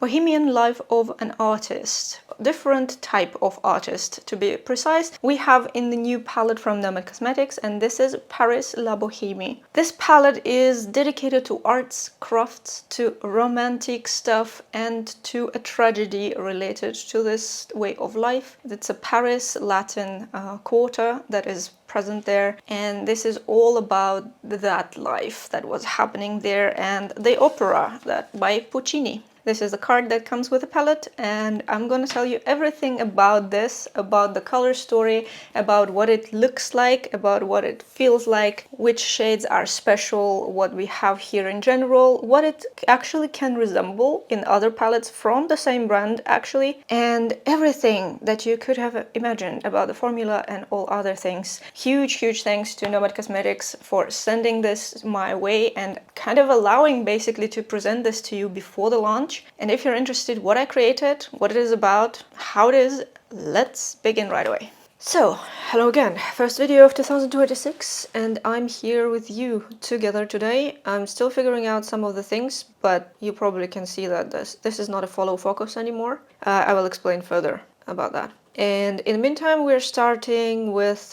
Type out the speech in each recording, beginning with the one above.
Bohemian Life of an Artist. Different type of artist, to be precise, we have in the new palette from Nomad Cosmetics, and this is Paris La Bohème. This palette is dedicated to arts, crafts, to romantic stuff, and to a tragedy related to this way of life. It's a Paris Latin quarter that is present there, and this is all about that life that was happening there and the opera that by Puccini. This is the card that comes with the palette, and I'm going to tell you everything about this, about the color story, about what it looks like, about what it feels like, which shades are special, what we have here in general, what it actually can resemble in other palettes from the same brand actually, and everything that you could have imagined about the formula and all other things. Huge thanks to Nomad Cosmetics for sending this my way and kind of allowing basically to present this to you before the launch. And if you're interested what I created, what it is about, how it is, let's begin right away. So, hello again, first video of 2026, and I'm here with you together today. I'm still figuring out some of the things, but you probably can see that this is not a follow focus anymore. I will explain further about that. And in the meantime, we're starting with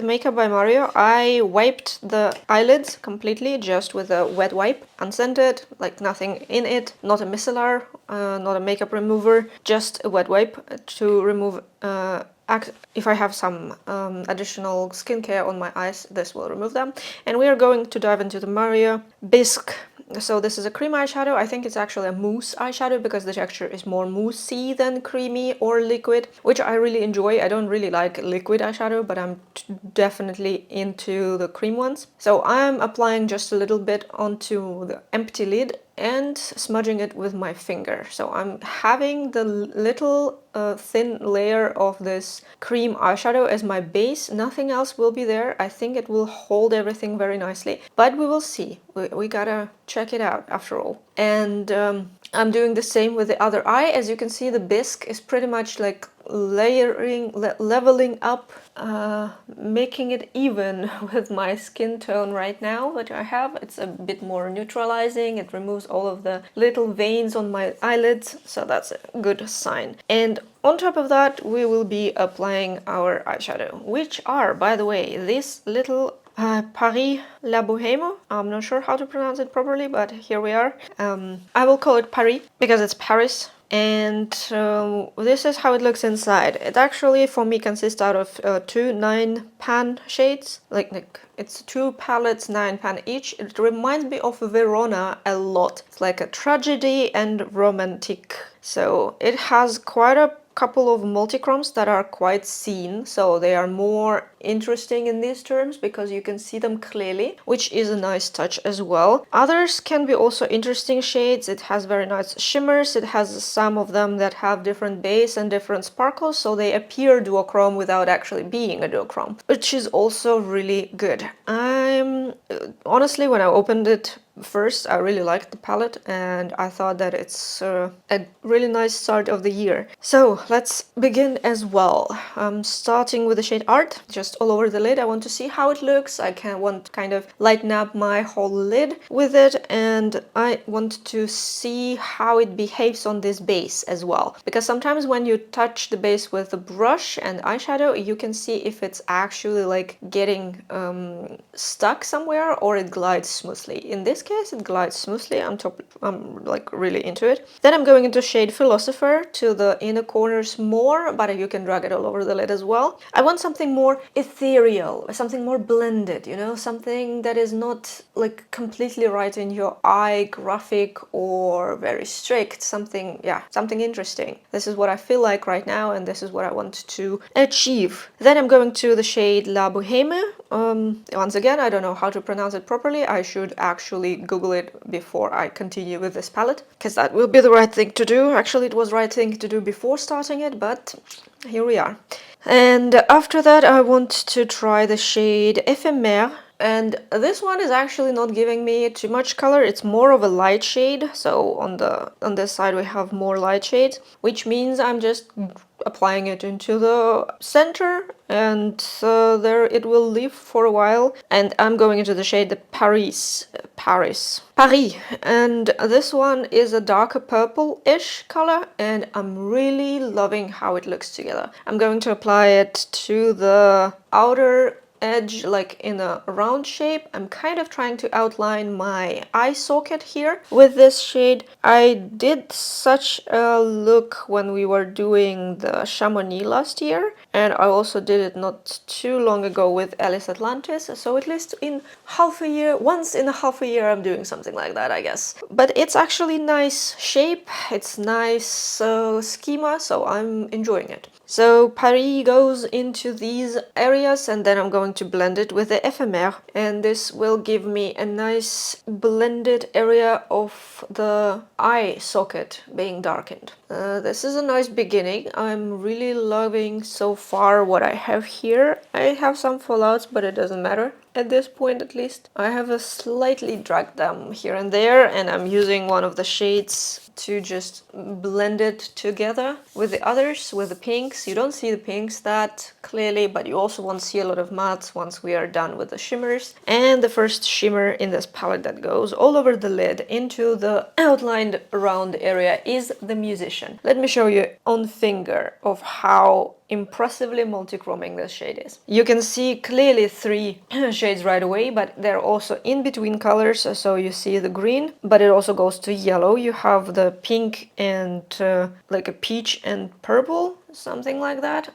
Makeup by Mario. I wiped the eyelids completely just with a wet wipe, unscented, like nothing in it, not a micellar, not a makeup remover, just a wet wipe to remove if I have some additional skincare on my eyes, this will remove them. And we are going to dive into the Mario Bisque. So this is a cream eyeshadow. I think it's actually a mousse eyeshadow because the texture is more moussey than creamy or liquid, which I really enjoy. I don't really like liquid eyeshadow, but I'm definitely into the cream ones. So I'm applying just a little bit onto the empty lid and smudging it with my finger. So I'm having the little thin layer of this cream eyeshadow as my base. Nothing else will be there. I think it will hold everything very nicely, but we will see. We gotta check it out after all. And I'm doing the same with the other eye. As you can see, the bisque is pretty much like leveling up, making it even with my skin tone right now that I have. It's a bit more neutralizing. It removes all of the little veins on my eyelids, so that's a good sign. And on top of that, we will be applying our eyeshadow, which are, by the way, this little Paris La Bohème. I'm not sure how to pronounce it properly, but here we are. I will call it Paris because it's Paris. And this is how it looks inside. It actually, for me, consists out of two 9-pan shades. Like it's 2 palettes, 9-pan each. It reminds me of Verona a lot. It's like a tragedy and romantic. So it has quite a couple of multichromes that are quite seen, so they are more interesting in these terms because you can see them clearly, which is a nice touch as well. Others can be also interesting shades. It has very nice shimmers. It has some of them that have different base and different sparkles, so they appear duochrome without actually being a duochrome, which is also really good. I'm honestly, when I opened it first, I really liked the palette and I thought that it's a really nice start of the year. So let's begin as well. I'm starting with the shade Art, just all over the lid. I want to see how it looks. I want to kind of lighten up my whole lid with it, and I want to see how it behaves on this base as well. Because sometimes when you touch the base with a brush and eyeshadow, you can see if it's actually like getting stuck somewhere or it glides smoothly. In this case, it glides smoothly. I'm like really into it. Then I'm going into shade Philosopher to the inner corners more, but you can drag it all over the lid as well. I want something more ethereal, something more blended, you know, something that is not like completely right in your eye, graphic or very strict, something interesting. This is what I feel like right now, and this is what I want to achieve. Then I'm going to the shade La Bohème. Once again, I don't know how to pronounce it properly. I should actually Google it before I continue with this palette, because that will be the right thing to do. Actually, it was the right thing to do before starting it, but here we are. And after that, I want to try the shade Éphémère. And this one is actually not giving me too much color. It's more of a light shade. So on this side we have more light shades, which means I'm just applying it into the center, and there it will live for a while. And I'm going into the shade the Paris, and this one is a darker purple-ish color, and I'm really loving how it looks together. I'm going to apply it to the outer edge, like in a round shape. I'm kind of trying to outline my eye socket here with this shade. I did such a look when we were doing the Chamonix last year, and I also did it not too long ago with Alice Atlantis, so at least in half a year, once in a half a year, I'm doing something like that, I guess. But it's actually nice shape, it's nice schema, so I'm enjoying it. So Paris goes into these areas, and then I'm going to blend it with the éphémère, and this will give me a nice blended area of the eye socket being darkened. This is a nice beginning. I'm really loving so far what I have here. I have some fallouts, but it doesn't matter. At this point, at least, I have a slightly dragged them here and there, and I'm using one of the shades to just blend it together with the others, with the pinks. You don't see the pinks that clearly, but you also won't see a lot of mattes once we are done with the shimmers. And the first shimmer in this palette that goes all over the lid into the outlined round area is the Musician. Let me show you on finger of how impressively multichroming this shade is. You can see clearly 3 shades right away, but they're also in between colors. So you see the green, but it also goes to yellow. You have the pink and like a peach and purple, something like that.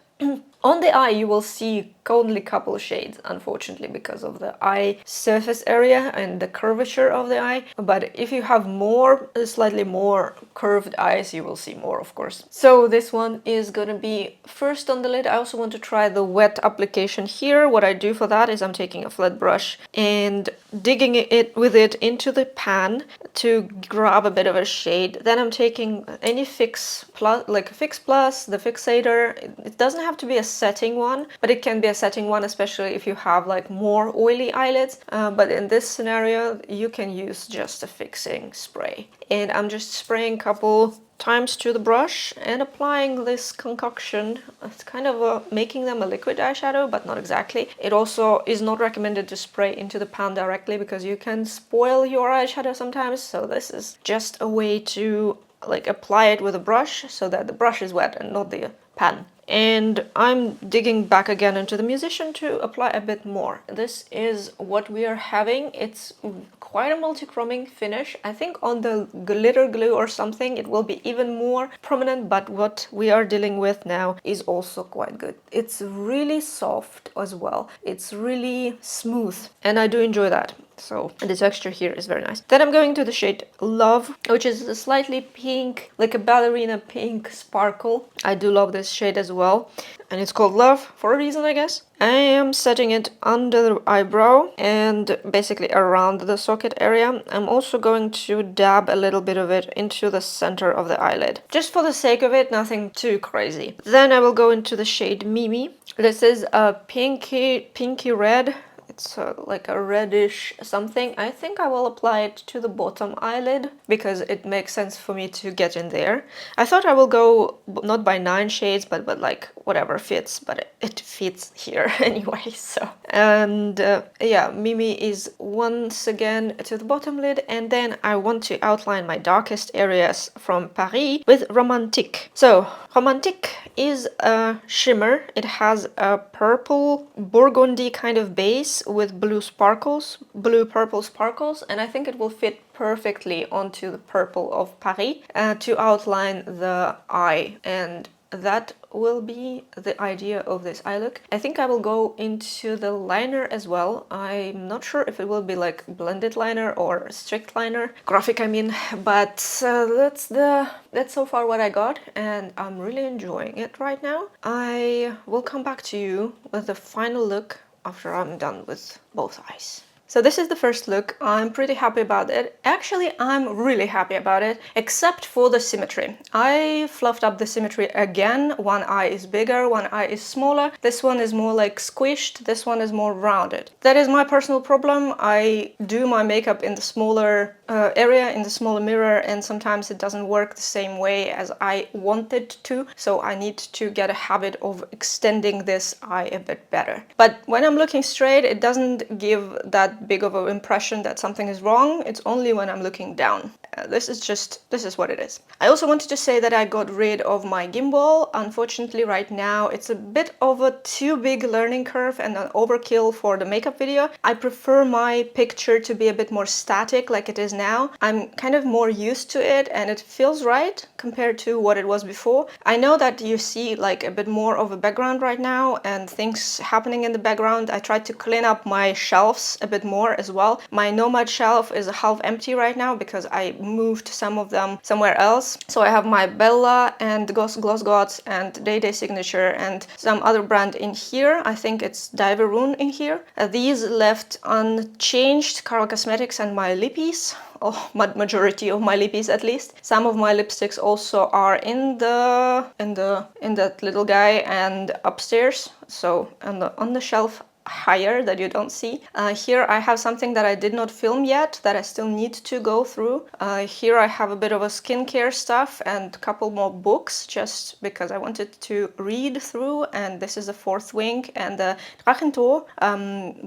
On the eye you will see only a couple shades, unfortunately, because of the eye surface area and the curvature of the eye. But if you have more, slightly more curved eyes, you will see more, of course. So this one is gonna be first on the lid. I also want to try the wet application here. What I do for that is I'm taking a flat brush and digging it with it into the pan to grab a bit of a shade. Then I'm taking any fix plus, like a fix plus, the fixator. It doesn't have to be a setting one, but it can be a setting one, especially if you have like more oily eyelids. But in this scenario, you can use just a fixing spray. And I'm just spraying a couple times to the brush and applying this concoction. It's kind of making them a liquid eyeshadow, but not exactly. It also is not recommended to spray into the pan directly because you can spoil your eyeshadow sometimes. So this is just a way to like apply it with a brush so that the brush is wet and not the pan. And I'm digging back again into the Musician to apply a bit more. This is what we are having. It's quite a multi-chroming finish. I think on the glitter glue or something it will be even more prominent, but what we are dealing with now is also quite good. It's really soft as well. It's really smooth, and I do enjoy that. So the texture here is very nice. Then I'm going to the shade Love, which is a slightly pink, like a ballerina pink sparkle. I do love this shade as well. And it's called Love for a reason, I guess. I am setting it under the eyebrow and basically around the socket area. I'm also going to dab a little bit of it into the center of the eyelid. Just for the sake of it, nothing too crazy. Then I will go into the shade Mimi. This is a pinky red. It's like a reddish something. I think I will apply it to the bottom eyelid because it makes sense for me to get in there. I thought I will go not by 9 shades, but like whatever fits, but it fits here anyway. So, and yeah, Mimi is once again to the bottom lid, and then I want to outline my darkest areas from Paris with Romantique. So Romantique is a shimmer. It has a purple burgundy kind of base with blue purple sparkles, and I think it will fit perfectly onto the purple of Paris to outline the eye, and that will be the idea of this eye look. I think I will go into the liner as well. I'm not sure if it will be like blended liner or strict liner, graphic I mean, but that's so far what I got, and I'm really enjoying it right now. I will come back to you with the final look after I'm done with both eyes. So this is the first look. I'm pretty happy about it. Actually, I'm really happy about it, except for the symmetry. I fluffed up the symmetry again. One eye is bigger, one eye is smaller. This one is more like squished, this one is more rounded. That is my personal problem. I do my makeup in the smaller area, in the smaller mirror, and sometimes it doesn't work the same way as I want it to. So I need to get a habit of extending this eye a bit better. But when I'm looking straight, it doesn't give that big of an impression that something is wrong. It's only when I'm looking down. This is what it is. I also wanted to say that I got rid of my gimbal. Unfortunately, right now it's a bit of a too big learning curve and an overkill for the makeup video. I prefer my picture to be a bit more static like it is now. I'm kind of more used to it and it feels right compared to what it was before. I know that you see like a bit more of a background right now and things happening in the background. I tried to clean up my shelves a bit more as well. My Nomad shelf is half empty right now because I moved some of them somewhere else. So I have my Bella and Gloss Gods and Day Day Signature and some other brand in here. I think it's Diveroon in here. These left unchanged, Carol Cosmetics and my lippies. Oh, majority of my lippies at least. Some of my lipsticks also are in that little guy and upstairs. So on the shelf higher that you don't see. Here I have something that I did not film yet that I still need to go through. Here I have a bit of a skincare stuff and a couple more books just because I wanted to read through, and this is the Fourth Wing and the Drachentor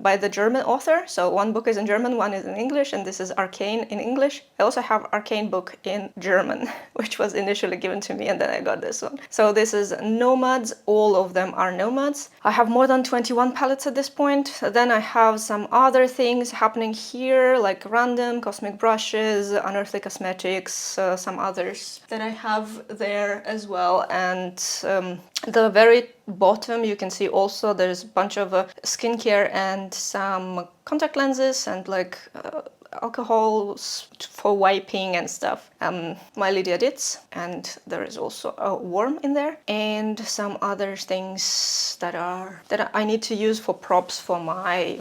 by the German author. So one book is in German, one is in English, and this is Arcane in English. I also have Arcane book in German, which was initially given to me and then I got this one. So this is Nomads, all of them are Nomads. I have more than 21 palettes at this point. Then I have some other things happening here, like random cosmic brushes, Unearthly Cosmetics, some others that I have there as well. And the very bottom you can see also there's a bunch of skincare and some contact lenses and like alcohols for wiping and stuff. My Lydia Ditz, and there is also a worm in there, and some other things that I need to use for props for my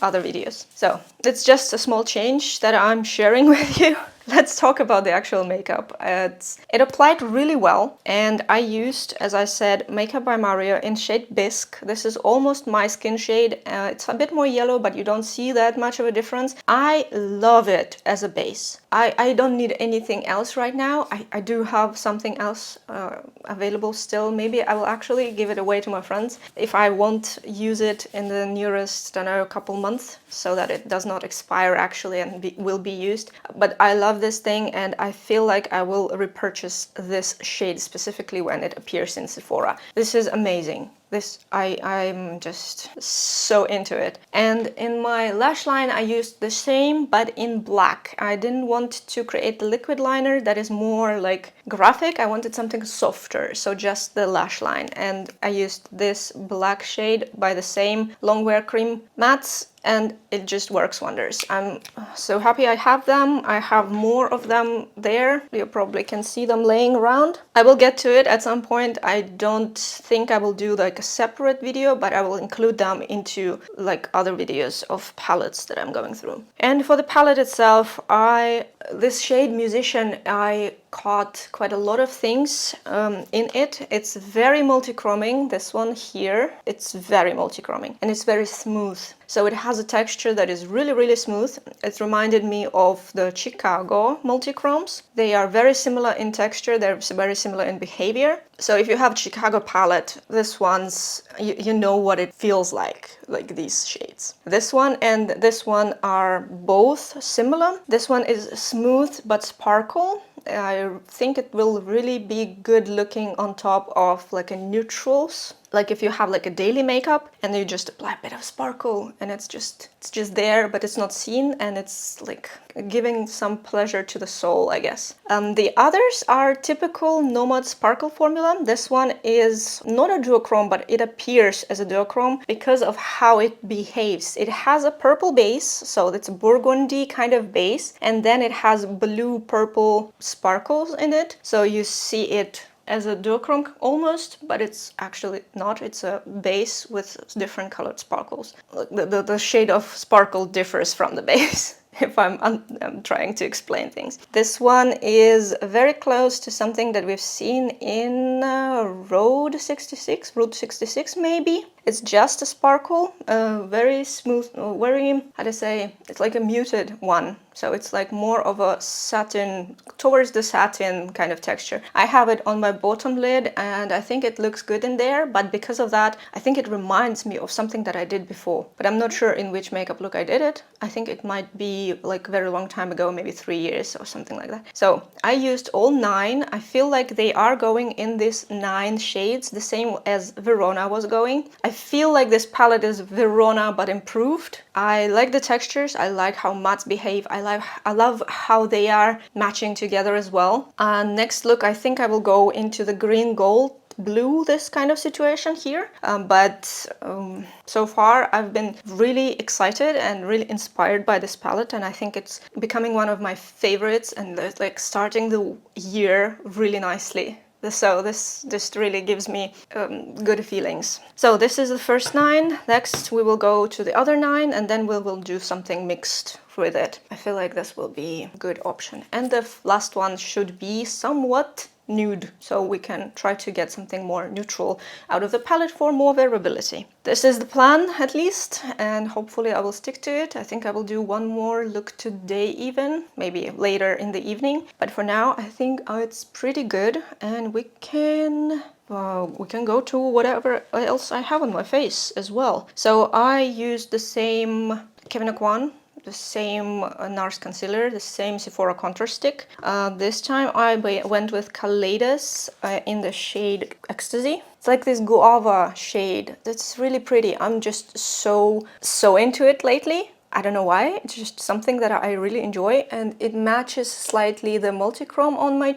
other videos. So it's just a small change that I'm sharing with you. Let's talk about the actual makeup. It applied really well, and I used, as I said, Makeup by Mario in shade Bisque. This is almost my skin shade. It's a bit more yellow, but you don't see that much of a difference. I love it as a base. I don't need anything else right now. I do have something else available still. Maybe I will actually give it away to my friends if I won't use it in the nearest, I don't know, couple months, so that it does not expire actually and will be used. But I love this thing, and I feel like I will repurchase this shade specifically when it appears in Sephora. This is amazing. I'm just so into it. And in my lash line I used the same but in black. I didn't want to create the liquid liner that is more like graphic. I wanted something softer, so just the lash line. And I used this black shade by the same Longwear Cream Mattes, and it just works wonders. I'm so happy I have them. I have more of them there. You probably can see them laying around. I will get to it at some point. I don't think I will do like a separate video, but I will include them into like other videos of palettes that I'm going through. And for the palette itself, this shade Musician, I caught quite a lot of things in it. It's very multichroming. This one here, it's very multichroming and it's very smooth. So it has a texture that is really, really smooth. It reminded me of the Chicago multichromes. They are very similar in texture. They're very similar in behavior. So if you have Chicago palette, this one's, you know what it feels like these shades. This one and this one are both similar. This one is smooth but sparkle. I think it will really be good looking on top of like a neutrals. Like if you have like a daily makeup and you just apply a bit of sparkle and it's just there, but it's not seen, and it's like giving some pleasure to the soul, I guess. The others are typical Nomad sparkle formula. This one is not a duochrome, but it appears as a duochrome because of how it behaves. It has a purple base, so it's a burgundy kind of base, and then it has blue purple sparkles in it. So you see it as a duochrome almost, but it's actually not. It's a base with different colored sparkles. The shade of sparkle differs from the base. If I'm trying to explain things. This one is very close to something that we've seen in Road 66 maybe. It's just a sparkle, very smooth, very, how to say, it's like a muted one. So it's like more of a satin, towards the satin kind of texture. I have it on my bottom lid and I think it looks good in there, but because of that, I think it reminds me of something that I did before. But I'm not sure in which makeup look I did it. I think it might be like a very long time ago, maybe 3 years or something like that. So I used all 9. I feel like they are going in these 9 shades, the same as Verona was going. I feel like this palette is Verona but improved. I like the textures, I like how mattes behave, I love how they are matching together as well. Next look, I think I will go into the green gold blue, this kind of situation here, but so far I've been really excited and really inspired by this palette, and I think it's becoming one of my favorites and like starting the year really nicely. So this really gives me good feelings. So this is the first 9. Next we will go to the other 9 and then we will do something mixed with it. I feel like this will be a good option. And the last one should be somewhat nude, so we can try to get something more neutral out of the palette for more variability. This is the plan, at least, and hopefully I will stick to it. I think I will do one more look today even, maybe later in the evening, but for now I think it's pretty good, and we can go to whatever else I have on my face as well. So I used the same Kevyn Aucoin, the same NARS concealer, the same Sephora contour stick. This time I went with Kaleidos in the shade Ecstasy. It's like this guava shade. That's really pretty. I'm just so into it lately. I don't know why, it's just something that I really enjoy, and it matches slightly the multichrome on my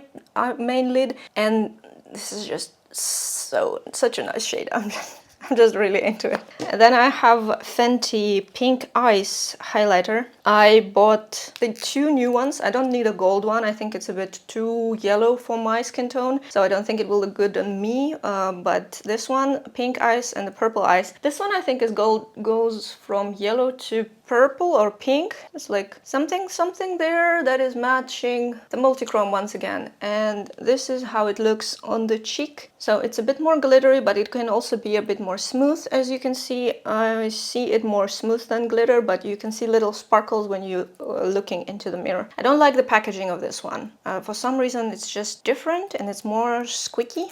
main lid, and this is just such a nice shade. I'm just really into it. And then I have Fenty Pink Ice highlighter. I bought the 2 new ones. I don't need a gold one. I think it's a bit too yellow for my skin tone, so I don't think it will look good on me. But this one, Pink Ice and the Purple Ice. This one I think is goes from yellow to purple or pink. It's like something there that is matching the multichrome once again. And this is how it looks on the cheek. So it's a bit more glittery, but it can also be a bit more smooth. As you can see, I see it more smooth than glitter, but you can see little sparkles when you looking into the mirror. I don't like the packaging of this one. For some reason it's just different and it's more squeaky.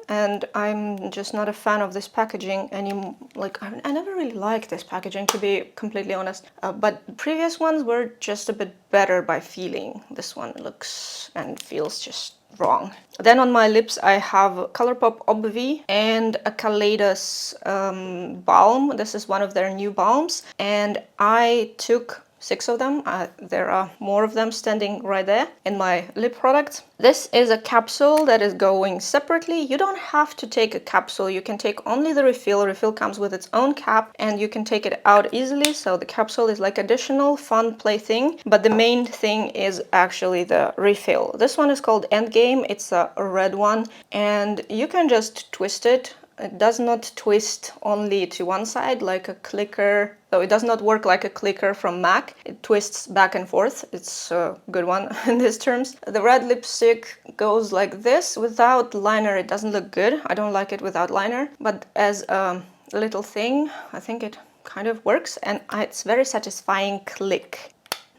And I'm just not a fan of this packaging anymore. Like, I never really liked this packaging, to be completely honest. But previous ones were just a bit better by feeling. This one looks and feels just wrong. Then on my lips I have Colourpop Obvi and a Kaleidos balm. This is one of their new balms, and I took 6 of them. There are more of them standing right there in my lip product. This is a capsule that is going separately. You don't have to take a capsule. You can take only the refill. Refill comes with its own cap and you can take it out easily. So the capsule is like additional fun play thing. But the main thing is actually the refill. This one is called Endgame. It's a red one and you can just twist it. It does not twist only to one side like a clicker. So it does not work like a clicker from MAC. It twists back and forth. It's a good one in these terms. The red lipstick goes like this. Without liner, it doesn't look good. I don't like it without liner. But as a little thing, I think it kind of works. And it's very satisfying click.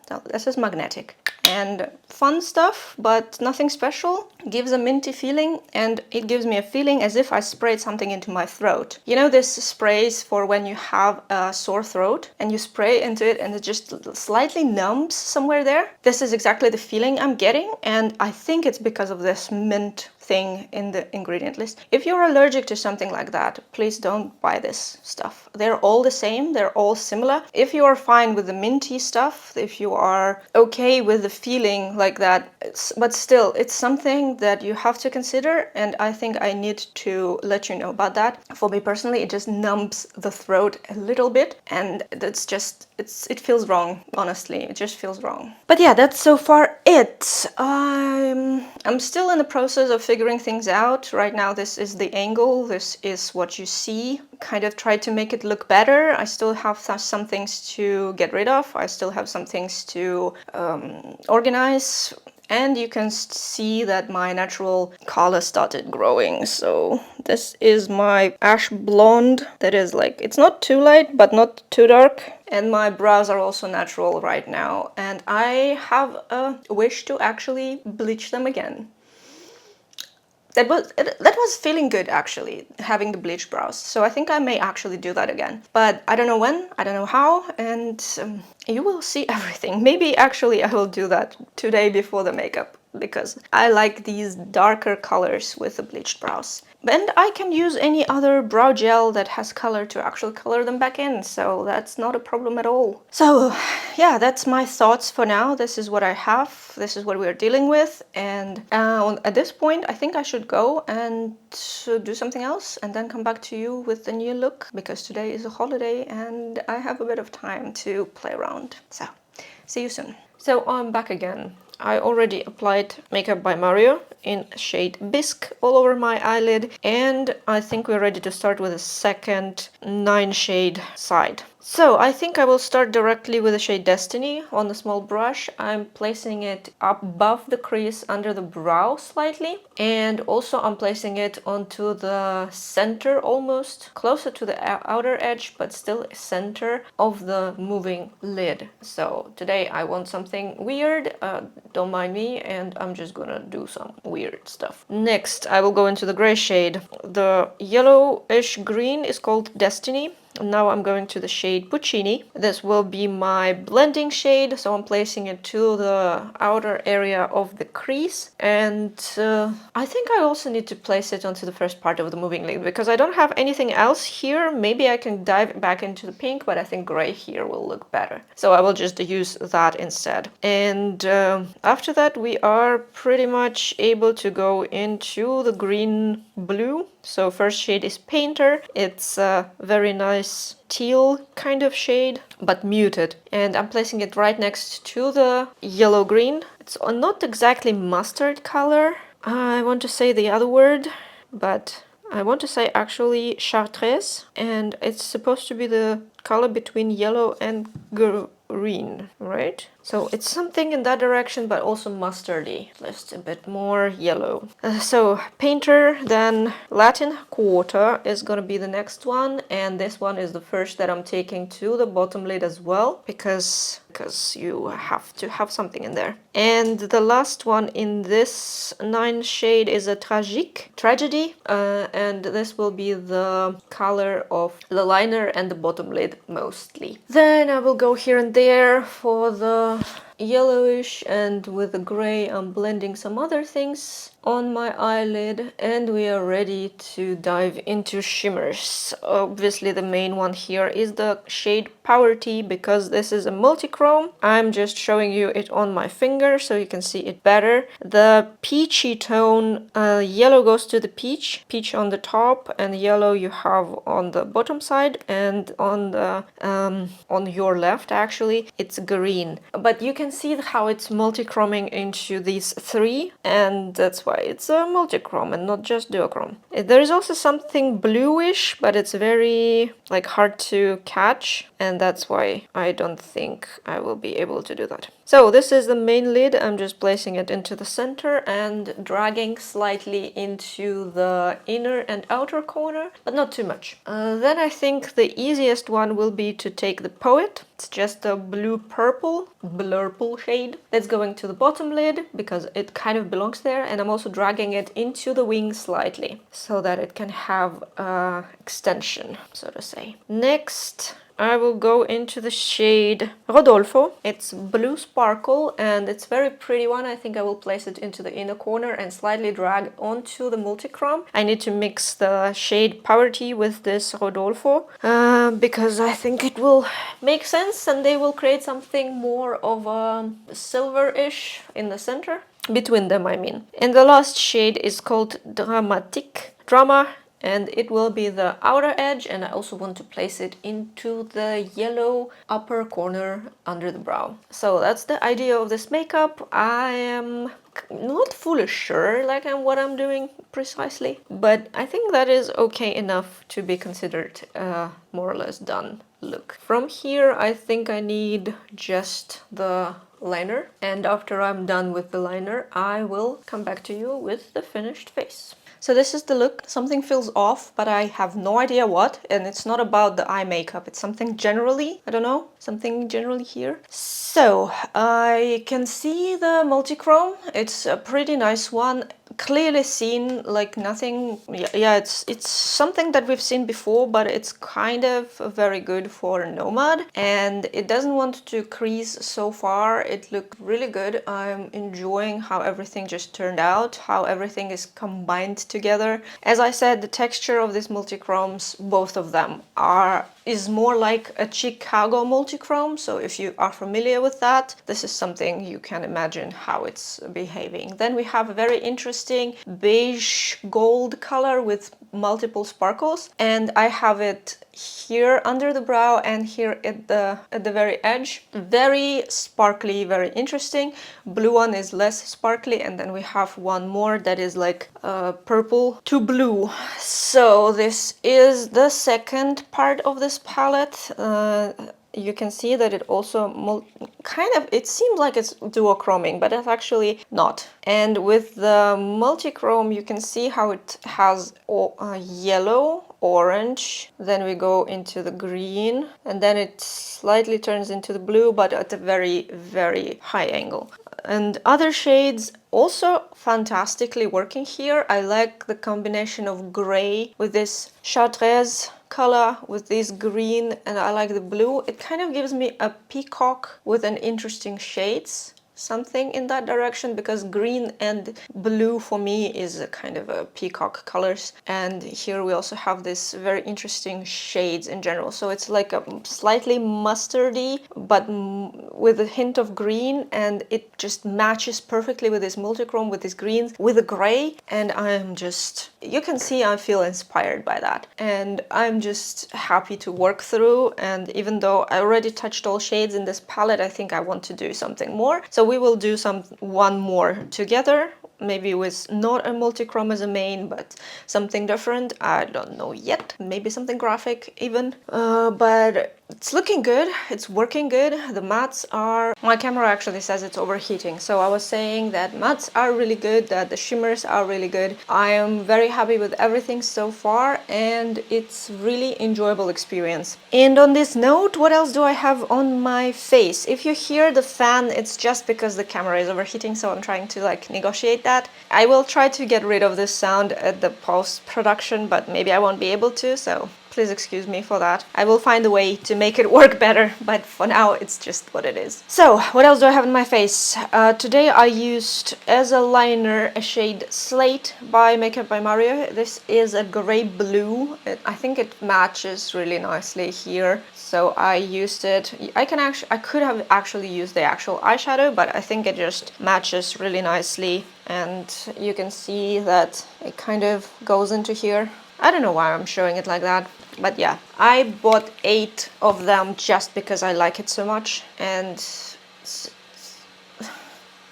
So this is magnetic. And fun stuff, but nothing special. Gives a minty feeling, and it gives me a feeling as if I sprayed something into my throat. You know this sprays for when you have a sore throat and you spray into it and it just slightly numbs somewhere there? This is exactly the feeling I'm getting, and I think it's because of this mint thing in the ingredient list. If you're allergic to something like that, please don't buy this stuff. They're all the same, they're all similar. If you are fine with the minty stuff, if you are okay with the feeling like that, but still, it's something that you have to consider, and I think I need to let you know about that. For me personally, it just numbs the throat a little bit, and that's just it feels wrong, honestly. It just feels wrong. But yeah, that's so far it. I'm still in the process of figuring things out. Right now, this is the angle. This is what you see. Kind of try to make it look better. I still have some things to get rid of. I still have some things to organize. And you can see that my natural color started growing. So this is my ash blonde. That is like, it's not too light, but not too dark. And my brows are also natural right now. And I have a wish to actually bleach them again. That was feeling good, actually, having the bleached brows. So I think I may actually do that again. But I don't know when, I don't know how, and you will see everything. Maybe actually I will do that today before the makeup, because I like these darker colors with the bleached brows. And I can use any other brow gel that has color to actually color them back in, so that's not a problem at all. So yeah, that's my thoughts for now. This is what I have, this is what we're dealing with, and at this point I think I should go and do something else and then come back to you with the new look, because today is a holiday and I have a bit of time to play around. So see you soon. So I'm back again. I already applied Makeup by Mario in shade Bisque all over my eyelid, and I think we're ready to start with a second 9 shade side. So I think I will start directly with the shade Destiny on the small brush. I'm placing it above the crease under the brow slightly, and also I'm placing it onto the center, almost closer to the outer edge, but still center of the moving lid. So today I want something weird, don't mind me, and I'm just gonna do some weird stuff. Next I will go into the gray shade. The yellowish green is called Destiny. Now I'm going to the shade Puccini. This will be my blending shade, so I'm placing it to the outer area of the crease. And I think I also need to place it onto the first part of the moving lid, because I don't have anything else here. Maybe I can dive back into the pink, but I think gray here will look better. So I will just use that instead. And after that we are pretty much able to go into the green blue. So first shade is Painter. It's a very nice teal kind of shade, but muted. And I'm placing it right next to the yellow green. It's not exactly mustard color. I want to say the other word, but I want to say actually Chartreuse. And it's supposed to be the color between yellow and green, right? So it's something in that direction, but also mustardy, just a bit more yellow. So Painter, then Latin Quarter is gonna be the next one, and this one is the first that I'm taking to the bottom lid as well, because you have to have something in there. And the last one in this 9 shade is a Tragedy, and this will be the color of the liner and the bottom lid mostly. Then I will go here and there for the yellowish, and with the gray I'm blending some other things on my eyelid, and we are ready to dive into shimmers. Obviously the main one here is the shade Poverty, because this is a multi-chrome. I'm just showing you it on my finger so you can see it better. The peachy tone, yellow goes to the peach on the top, and yellow you have on the bottom side, and on the on your left actually it's green. But you can see how it's multi-chroming into these 3, and that's why it's a multi-chrome and not just duochrome. There is also something bluish, but it's very like hard to catch, and that's why I don't think I will be able to do that. So this is the main lid. I'm just placing it into the center and dragging slightly into the inner and outer corner, but not too much. Then I think the easiest one will be to take the Poet. It's just a blue-purple, blurple shade that's going to the bottom lid, because it kind of belongs there, and I'm also dragging it into the wing slightly, so that it can have extension, so to say. Next, I will go into the shade Rodolfo. It's Blue Sparkle, and it's a very pretty one. I think I will place it into the inner corner and slightly drag onto the multichrome. I need to mix the shade Poverty with this Rodolfo, because I think it will make sense, and they will create something more of a silver-ish in the center. Between them, I mean. And the last shade is called Drama, and it will be the outer edge, and I also want to place it into the yellow upper corner under the brow. So that's the idea of this makeup. I am not fully sure like what I'm doing precisely, but I think that is okay enough to be considered more or less done look. From here I think I need just the liner, and after I'm done with the liner I will come back to you with the finished face. So this is the look. Something feels off, but I have no idea what, and it's not about the eye makeup, it's something generally, I don't know, something generally here. So I can see the multichrome. It's a pretty nice one, clearly seen, like nothing, yeah, it's something that we've seen before, but it's kind of very good for Nomad, and it doesn't want to crease so far. It looked really good. I'm enjoying how everything just turned out, how everything is combined together. As I said, the texture of these multichromes, both of them, is more like a Chicago multichrome, so if you are familiar with that, this is something you can imagine how it's behaving. Then we have a very interesting beige gold color with multiple sparkles, and I have it here under the brow and here at the very edge. Very sparkly, very interesting. Blue one is less sparkly, and then we have one more that is like purple to blue. So this is the second part of this palette. You can see that it also it seems like it's duochroming, but it's actually not. And with the multichrome you can see how it has yellow, orange, then we go into the green, and then it slightly turns into the blue, but at a very, very high angle. And other shades also fantastically working here. I like the combination of gray with this chartreuse color with this green, and I like the blue. It kind of gives me a peacock with an interesting shades, something in that direction, because green and blue for me is a kind of a peacock colors. And here we also have this very interesting shades in general, so it's like a slightly mustardy but with a hint of green, and it just matches perfectly with this multichrome, with this greens, with the gray, and I'm just, you can see I feel inspired by that, and I'm just happy to work through. And even though I already touched all shades in this palette, I think I want to do something more, so we will do one more together, maybe with not a multichrome as a main, but something different. I don't know yet, maybe something graphic even, but it's looking good, it's working good. The mattes are, my camera actually says it's overheating, so I was saying that mattes are really good, that the shimmers are really good. I am very happy with everything so far, and it's really enjoyable experience. And on this note, what else do I have on my face? If you hear the fan, it's just because the camera is overheating, so I'm trying to like negotiate that. I will try to get rid of this sound at the post-production, but maybe I won't be able to, so please excuse me for that. I will find a way to make it work better, but for now it's just what it is. So, what else do I have in my face? Today I used as a liner a shade Slate by Makeup by Mario. This is a gray blue. I think it matches really nicely here, so I used it. I could have actually used the actual eyeshadow, but I think it just matches really nicely, and you can see that it kind of goes into here. I don't know why I'm showing it like that, but yeah, I bought 8 of them just because I like it so much, and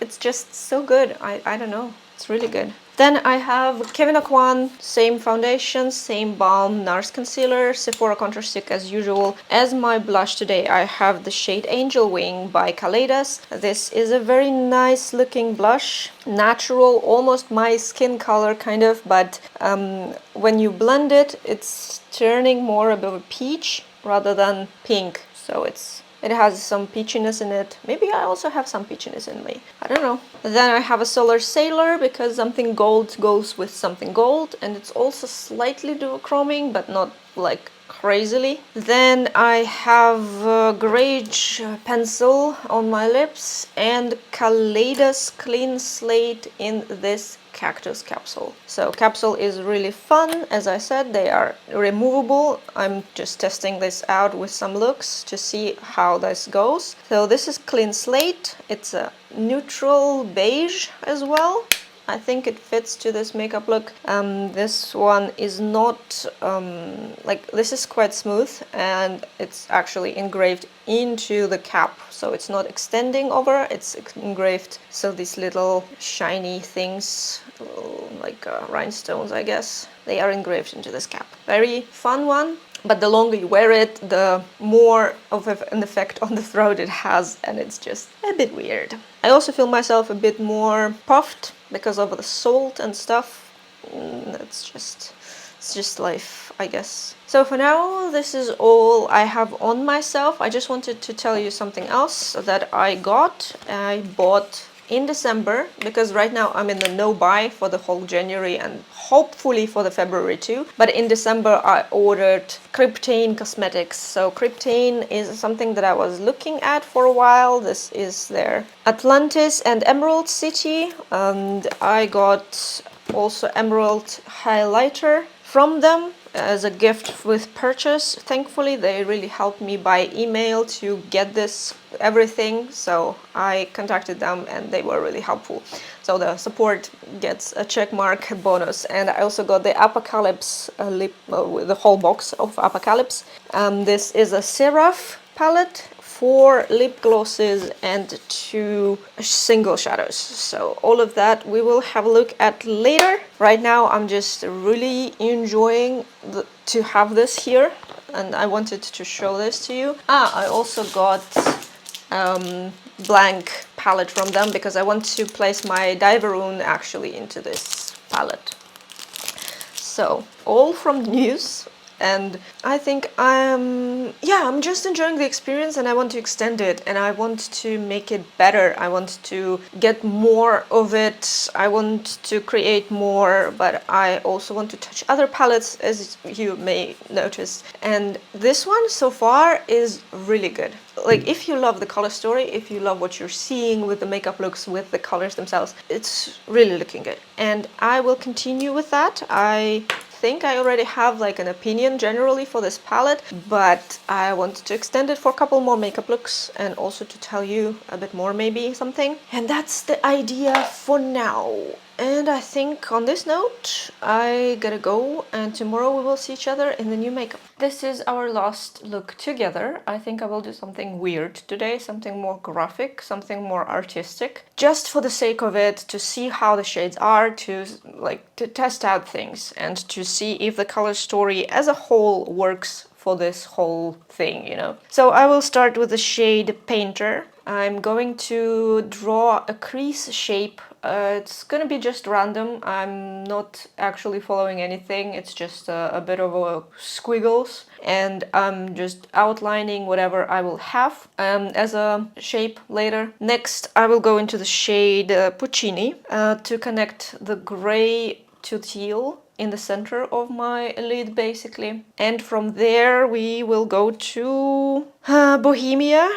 it's just so good. I don't know, it's really good. Then I have Kevyn Aucoin, same foundation, same balm, NARS concealer, Sephora contour stick as usual. As my blush today, I have the shade Angel Wing by Kaleidos. This is a very nice looking blush, natural, almost my skin color kind of, but when you blend it, it's turning more of a peach rather than pink, so it has some peachiness in it. Maybe I also have some peachiness in me, I don't know. Then I have a Solar Sailor, because something gold goes with something gold, and it's also slightly duochroming, but not like crazily. Then I have Grunge pencil on my lips, and Kaleidos Clean Slate in this cactus capsule. So capsule is really fun. As I said, they are removable. I'm just testing this out with some looks to see how this goes. So this is Clean Slate. It's a neutral beige as well. I think it fits to this makeup look. This one is not like, this is quite smooth, and it's actually engraved into the cap, so it's not extending over, it's engraved. So these little shiny things, like rhinestones, I guess, they are engraved into this cap. Very fun one. But the longer you wear it, the more of an effect on the throat it has, and it's just a bit weird. I also feel myself a bit more puffed because of the salt and stuff. It's just life, I guess. So for now, this is all I have on myself. I just wanted to tell you something else that I bought in December, because right now I'm in the no buy for the whole January and hopefully for the February too. But in December I ordered Cryptane Cosmetics. So Cryptane is something that I was looking at for a while. This is their Atlantis and Emerald City, and I got also Emerald highlighter from them as a gift with purchase. Thankfully, they really helped me by email to get this everything, so I contacted them and they were really helpful. So the support gets a check mark bonus. And I also got the Apocalypse lip, with the whole box of Apocalypse. This is a Seraph palette, 4 lip glosses and 2 single shadows. So all of that we will have a look at later. Right now I'm just really enjoying to have this here, and I wanted to show this to you. I also got blank palette from them because I want to place my Diveroon actually into this palette. So all from news. And I think I'm just enjoying the experience, and I want to extend it, and I want to make it better. I want to get more of it. I want to create more, but I also want to touch other palettes, as you may notice. And this one so far is really good. Like, if you love the color story, if you love what you're seeing with the makeup looks, with the colors themselves, it's really looking good. And I will continue with that. I think I already have like an opinion generally for this palette, but I wanted to extend it for a couple more makeup looks and also to tell you a bit more, maybe something. And that's the idea for now. And I think on this note, I gotta go, and tomorrow we will see each other in the new makeup. This is our last look together. I think I will do something weird today, something more graphic, something more artistic, just for the sake of it, to see how the shades are, to test out things and to see if the color story as a whole works for this whole thing, you know. So I will start with the shade Painter. I'm going to draw a crease shape. It's gonna be just random. I'm not actually following anything. It's just a bit of a squiggles, and I'm just outlining whatever I will have as a shape later. Next, I will go into the shade Puccini to connect the gray to teal in the center of my lid, basically. And from there we will go to La Bohème,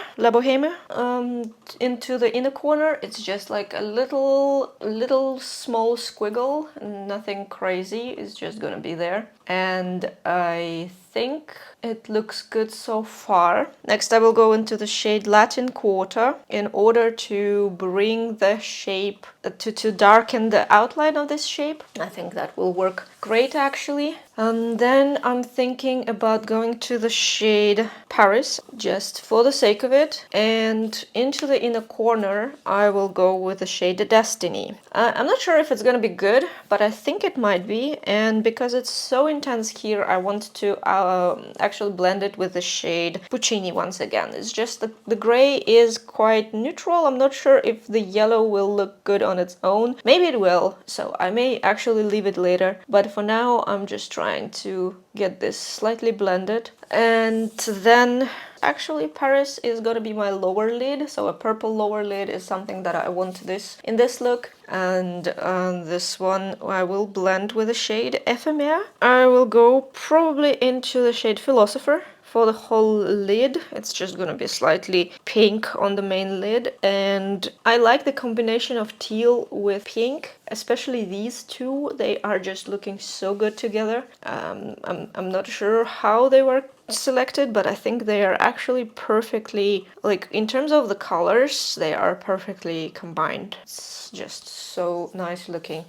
into the inner corner. It's just like a little small squiggle, nothing crazy, it's just gonna be there. And I think it looks good so far. Next I will go into the shade Latin Quarter in order to bring the shape, to darken the outline of this shape. I think that will work great actually. And then I'm thinking about going to the shade Paris, just for the sake of it. And into the inner corner, I will go with the shade Destiny. I'm not sure if it's gonna be good, but I think it might be. And because it's so intense here, I want to actually blend it with the shade Puccini once again. It's just the gray is quite neutral. I'm not sure if the yellow will look good on its own. Maybe it will, so I may actually leave it later. But for now, I'm just trying to get this slightly blended. And then actually Paris is gonna be my lower lid, so a purple lower lid is something that I want in this look. And this one I will blend with the shade Ephemer. I will go probably into the shade Philosopher for the whole lid. It's just gonna be slightly pink on the main lid, and I like the combination of teal with pink, especially these two. They are just looking so good together. I'm not sure how they work selected, but I think they are actually perfectly, like in terms of the colors, they are perfectly combined. It's just so nice looking.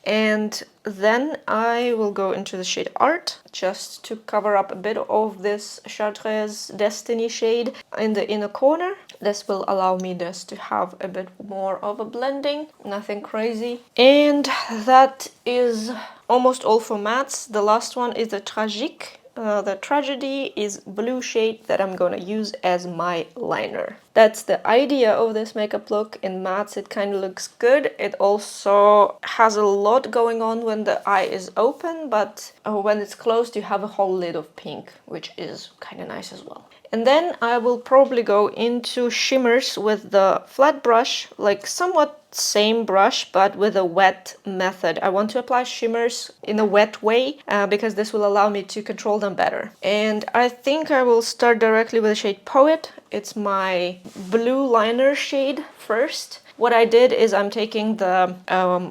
And then I will go into the shade Art just to cover up a bit of this Chartreuse Destiny shade in the inner corner. This will allow me just to have a bit more of a blending, nothing crazy. And that is almost all for mattes. The last one is the Tragique. The Tragedy is blue shade that I'm gonna use as my liner. That's the idea of this makeup look. In mattes it kind of looks good. It also has a lot going on when the eye is open, but when it's closed you have a whole lid of pink, which is kind of nice as well. And then I will probably go into shimmers with the flat brush, like somewhat same brush but with a wet method. I want to apply shimmers in a wet way because this will allow me to control them better. And I think I will start directly with the shade Poet. It's my blue liner shade first. What I did is I'm taking the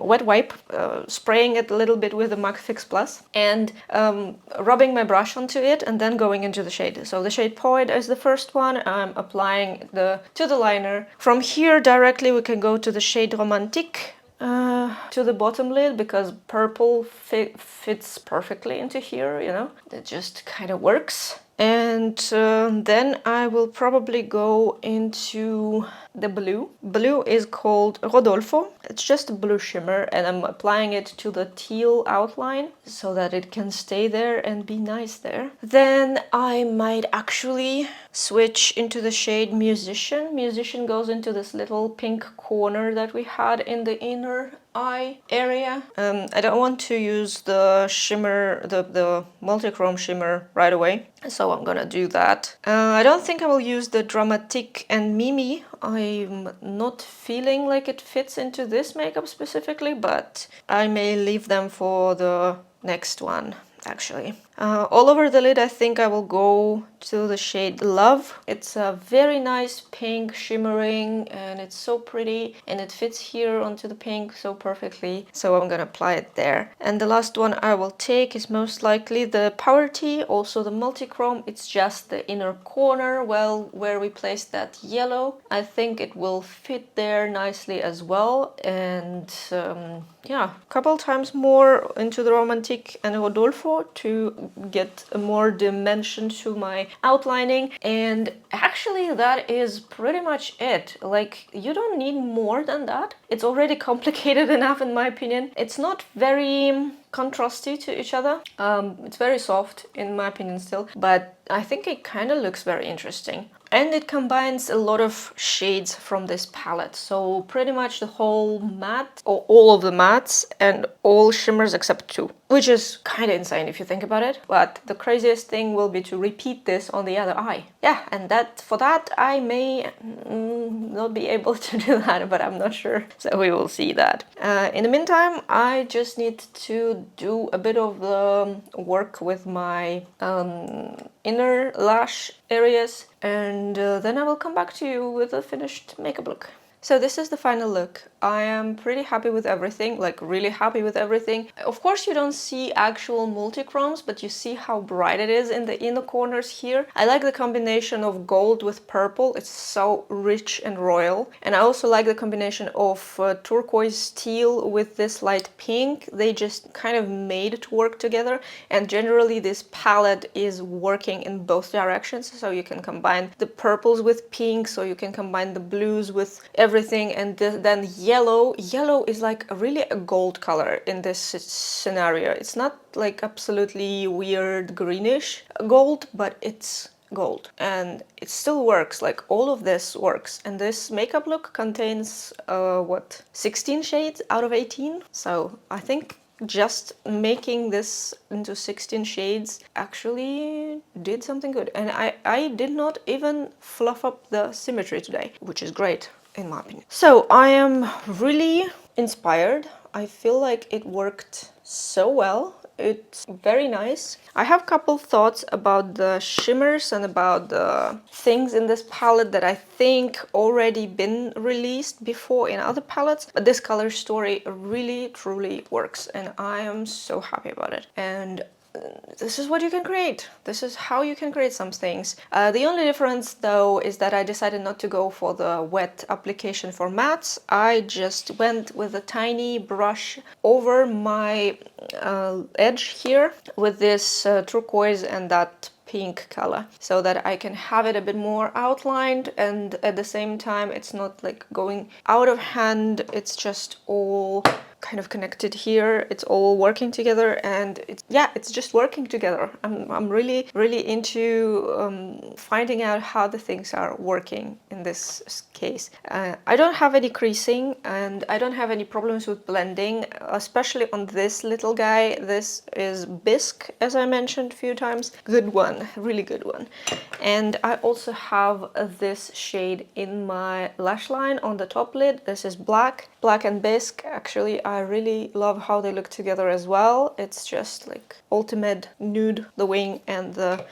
wet wipe, spraying it a little bit with the MAC Fix Plus, and rubbing my brush onto it, and then going into the shade. So the shade Poet is the first one. I'm applying to the liner. From here directly we can go to the shade Romantique, to the bottom lid, because purple fits perfectly into here, you know. It just kind of works. And then I will probably go into the blue. Blue is called Rodolfo. It's just a blue shimmer, and I'm applying it to the teal outline so that it can stay there and be nice there. Then I might actually switch into the shade Musician. Musician goes into this little pink corner that we had in the inner eye area. I don't want to use the shimmer, the multi-chrome shimmer right away, so I'm gonna do that. I don't think I will use the Dramatique and Mimi. I'm not feeling like it fits into this makeup specifically, but I may leave them for the next one actually. All over the lid I think I will go to the shade Love. It's a very nice pink shimmering, and it's so pretty, and it fits here onto the pink so perfectly, so I'm gonna apply it there. And the last one I will take is most likely the Poverty, also the multi-chrome. It's just the inner corner, well, where we placed that yellow. I think it will fit there nicely as well. And yeah, a couple times more into the Romantique and Rodolfo to get a more dimension to my outlining. And actually that is pretty much it. Like, you don't need more than that. It's already complicated enough in my opinion. It's not very contrasty to each other. It's very soft in my opinion still, but I think it kind of looks very interesting. And it combines a lot of shades from this palette. So pretty much the whole matte, or all of the mattes, and all shimmers except two. Which is kind of insane if you think about it. But the craziest thing will be to repeat this on the other eye. Yeah, and for that I may not be able to do that, but I'm not sure. So we will see that. In the meantime, I just need to do a bit of the work with my inner lash areas, and then I will come back to you with a finished makeup look. So this is the final look. I am pretty happy with everything, like really happy with everything. Of course you don't see actual multi-chromes, but you see how bright it is in the inner corners here. I like the combination of gold with purple. It's so rich and royal. And I also like the combination of turquoise teal with this light pink. They just kind of made it work together. And generally this palette is working in both directions. So you can combine the purples with pink, so you can combine the blues with everything, and then yellow. Yellow is like really a gold color in this scenario. It's not like absolutely weird greenish gold, but it's gold, and it still works. Like, all of this works, and this makeup look contains 16 shades out of 18. So I think just making this into 16 shades actually did something good. And I did not even fluff up the symmetry today, which is great in my opinion. So I am really inspired. I feel like it worked so well. It's very nice. I have a couple thoughts about the shimmers and about the things in this palette that I think already been released before in other palettes, but this color story really truly works, and I am so happy about it. And this is what you can create. This is how you can create some things. The only difference though is that I decided not to go for the wet application for mattes. I just went with a tiny brush over my edge here with this turquoise and that pink color, so that I can have it a bit more outlined, and at the same time it's not like going out of hand. It's just all kind of connected here. It's all working together, and it's just working together. I'm really into finding out how the things are working in this case. I don't have any creasing and I don't have any problems with blending, especially on this little guy. This is Bisque, as I mentioned a few times. Good one, really good one. And I also have this shade in my lash line on the top lid. This is Black and Bisque. Actually, I really love how they look together as well. It's just like ultimate nude, the wing and the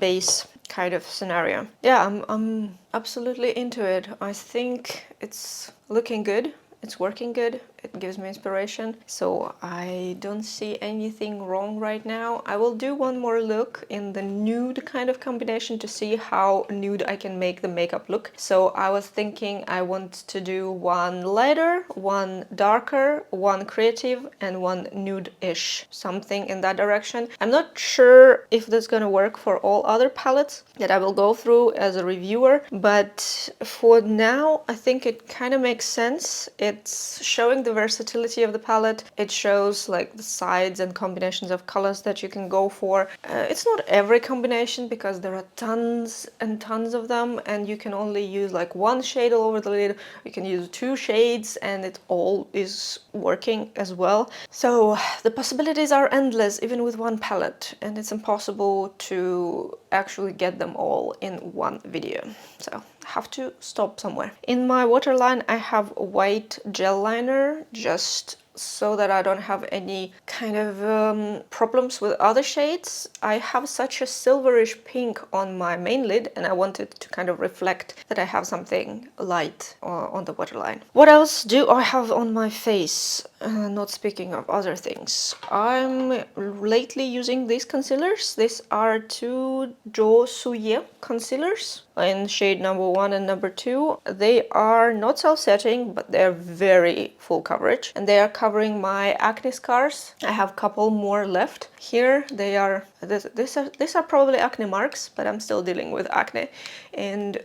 base kind of scenario. Yeah, I'm absolutely into it. I think it's looking good. It's working good. It gives me inspiration. So I don't see anything wrong right now. I will do one more look in the nude kind of combination to see how nude I can make the makeup look. So I was thinking I want to do one lighter, one darker, one creative, and one nude-ish. Something in that direction. I'm not sure if that's gonna work for all other palettes that I will go through as a reviewer, but for now I think it kind of makes sense. It's showing the versatility of the palette. It shows like the sides and combinations of colors that you can go for. It's not every combination because there are tons and tons of them, and you can only use like one shade all over the lid. You can use 2 shades and it all is working as well. So the possibilities are endless even with one palette, and it's impossible to actually get them all in one video. So I have to stop somewhere. In my waterline I have a white gel liner just so that I don't have any kind of problems with other shades. I have such a silverish pink on my main lid and I wanted to kind of reflect that I have something light on the waterline. What else do I have on my face? Not speaking of other things. I'm lately using these concealers. These are 2 Jo Suye concealers in shade number 1 and number 2. They are not self-setting, but they're very full coverage, and they are covering my acne scars. I have a couple more left. Here they are. These are probably acne marks, but I'm still dealing with acne, and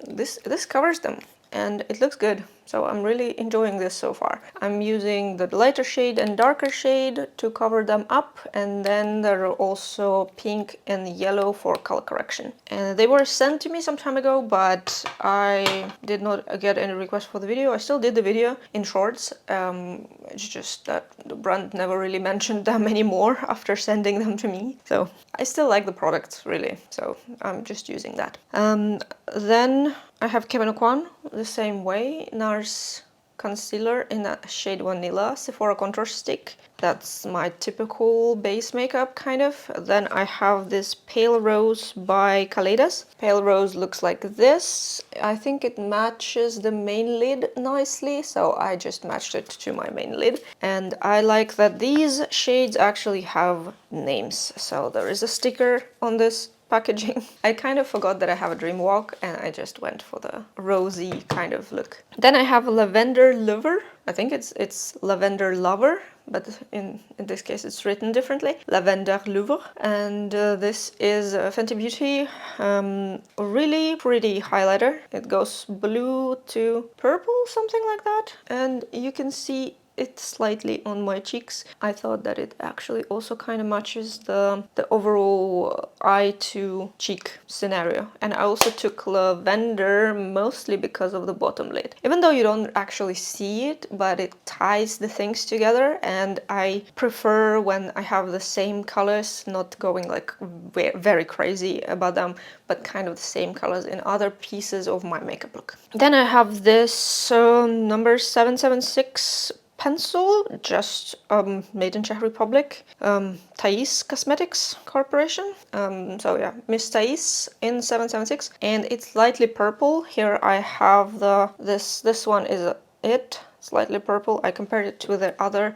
this covers them. And it looks good, so I'm really enjoying this so far. I'm using the lighter shade and darker shade to cover them up, and then there are also pink and yellow for color correction. And they were sent to me some time ago, but I did not get any request for the video. I still did the video in shorts. It's just that the brand never really mentioned them anymore after sending them to me. So I still like the product, really, so I'm just using that. Then I have Kevyn Aucoin the same way, NARS concealer in a shade Vanilla Sephora contour stick. That's my typical base makeup kind of. Then I have this Pale Rose by Kaleidos. Pale Rose looks like this. I think it matches the main lid nicely, so I just matched it to my main lid. And I like that these shades actually have names. So there is a sticker on this packaging. I kind of forgot that I have a Dream Walk and I just went for the rosy kind of look. Then I have Lavender Lover. I think it's Lavender Lover, but in this case it's written differently. Lavender Lover. And this is Fenty Beauty. Really pretty highlighter. It goes blue to purple, something like that. And you can see it slightly on my cheeks. I thought that it actually also kind of matches the overall eye to cheek scenario. And I also took lavender mostly because of the bottom lid. Even though you don't actually see it, but it ties the things together, and I prefer when I have the same colors, not going like very crazy about them, but kind of the same colors in other pieces of my makeup look. Then I have this number 776 pencil, just made in Czech Republic, Thais Cosmetics Corporation. So yeah, Miss Thais in 776, and it's lightly purple. Here I have this one is it slightly purple. I compared it to the other